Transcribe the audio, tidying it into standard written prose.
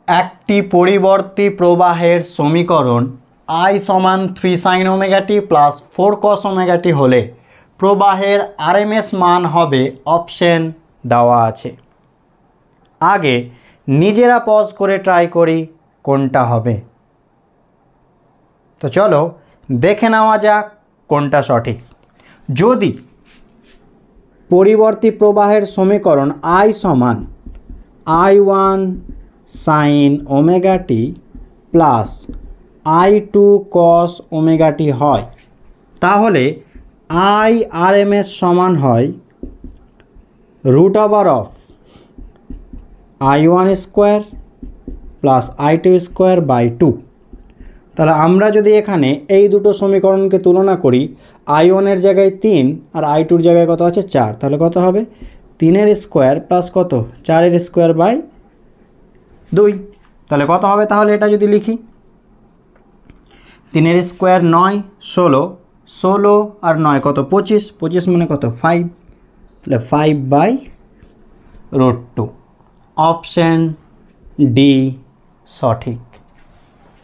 একটি পরিবর্তী প্রবাহের সমীকরণ I সমান 3 sin omega t plus 4 cos omega টি হলে প্রবাহের RMS মান হবে অপশন দেওয়া আছে। আগে নিজেরা পজ করে ট্রাই করি কোনটা হবে। তো চলো দেখে নেওয়া যাক কোনটা সঠিক। যদি পরিবর্তী প্রবাহের সমীকরণ I সমান I1 sin omega t plus I2 cos omega t হয়, তাহলে IRMS সমান হয় root over of I1 square plus I2 square by 2। তাহলে আমরা যদি এখানে এই দুটো সমীকরণকে তুলনা করি, I1 এর জায়গায় 3 আর I2 এর জায়গায় কত আছে 4, তাহলে কত হবে 3 স্কোয়ার প্লাস কত 4 স্কোয়ার বাই 2। তাহলে কত হবে, তাহলে এটা যদি লিখি 3 স্কোয়ার 9 16, 16 আর 9 কত 25, 25 মানে কত 5, তাহলে 5/√2। অপশন ডি সঠিক।